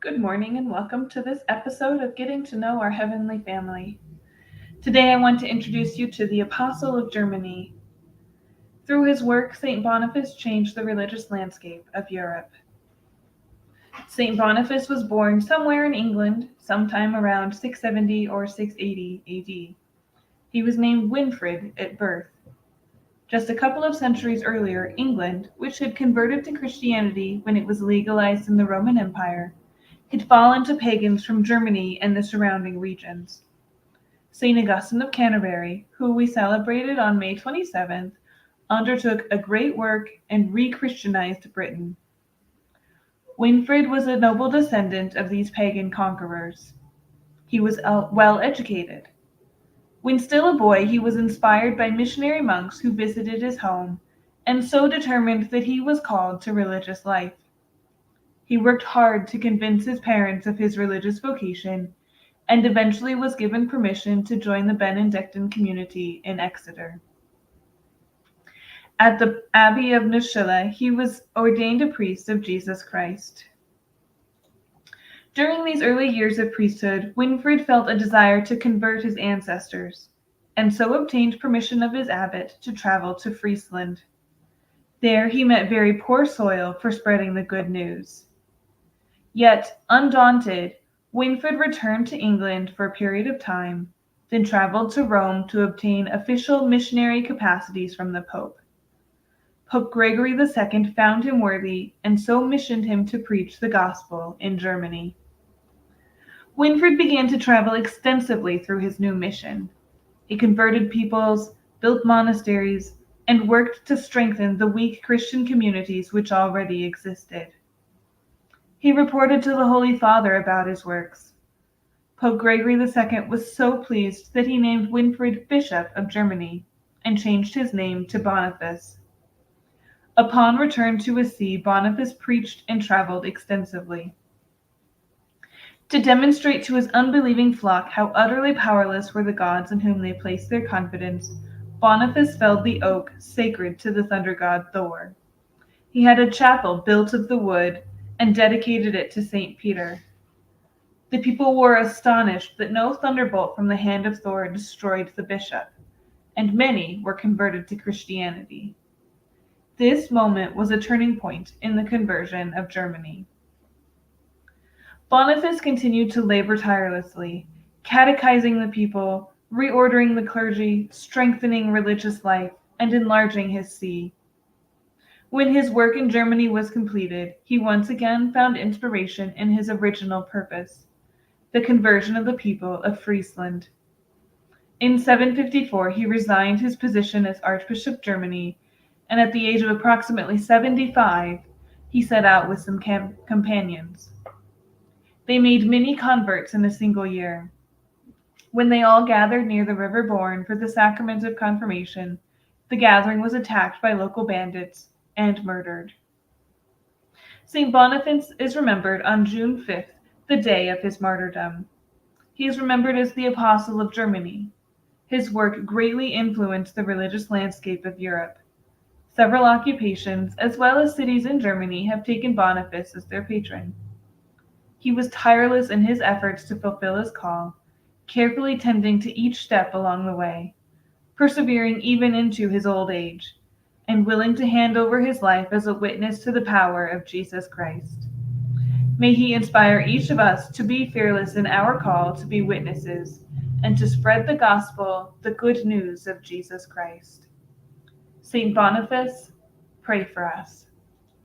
Good morning and welcome to this episode of Getting to Know Our Heavenly Family. Today I want to introduce you to the Apostle of Germany. Through his work, St. Boniface changed the religious landscape of Europe. St. Boniface was born somewhere in England, sometime around 670 or 680 AD. He was named Winfrid at birth. Just a couple of centuries earlier, England, which had converted to Christianity when it was legalized in the Roman Empire, had fallen to pagans from Germany and the surrounding regions. St. Augustine of Canterbury, who we celebrated on May 27th, undertook a great work and re-Christianized Britain. Winfrid was a noble descendant of these pagan conquerors. He was well educated. When still a boy, he was inspired by missionary monks who visited his home, and so determined that he was called to religious life. He worked hard to convince his parents of his religious vocation, and eventually was given permission to join the Benedictine community in Exeter. At the Abbey of Neuschle, he was ordained a priest of Jesus Christ. During these early years of priesthood, Winfrid felt a desire to convert his ancestors, and so obtained permission of his abbot to travel to Friesland. There he met very poor soil for spreading the good news. Yet, undaunted, Winfrid returned to England for a period of time, then traveled to Rome to obtain official missionary capacities from the Pope. Pope Gregory II found him worthy and so missioned him to preach the gospel in Germany. Winfrid began to travel extensively through his new mission. He converted peoples, built monasteries, and worked to strengthen the weak Christian communities which already existed. He reported to the Holy Father about his works. Pope Gregory II was so pleased that he named Winfrid Bishop of Germany and changed his name to Boniface. Upon return to his see, Boniface preached and traveled extensively. To demonstrate to his unbelieving flock how utterly powerless were the gods in whom they placed their confidence, Boniface felled the oak sacred to the thunder god Thor. He had a chapel built of the wood and dedicated it to St. Peter. The people were astonished that no thunderbolt from the hand of Thor destroyed the bishop, and many were converted to Christianity. This moment was a turning point in the conversion of Germany. Boniface continued to labor tirelessly, catechizing the people, reordering the clergy, strengthening religious life, and enlarging his see. When his work in Germany was completed, he once again found inspiration in his original purpose, the conversion of the people of Friesland. In 754, he resigned his position as Archbishop of Germany, and at the age of approximately 75, he set out with some companions. They made many converts in a single year. When they all gathered near the River Bourne for the sacrament of confirmation, the gathering was attacked by local bandits and murdered. St. Boniface is remembered on June 5th, the day of his martyrdom. He is remembered as the Apostle of Germany. His work greatly influenced the religious landscape of Europe. Several occupations, as well as cities in Germany, have taken Boniface as their patron. He was tireless in his efforts to fulfill his call, carefully tending to each step along the way, persevering even into his old age, and willing to hand over his life as a witness to the power of Jesus Christ. May he inspire each of us to be fearless in our call to be witnesses and to spread the gospel, the good news of Jesus Christ. St. Boniface, pray for us.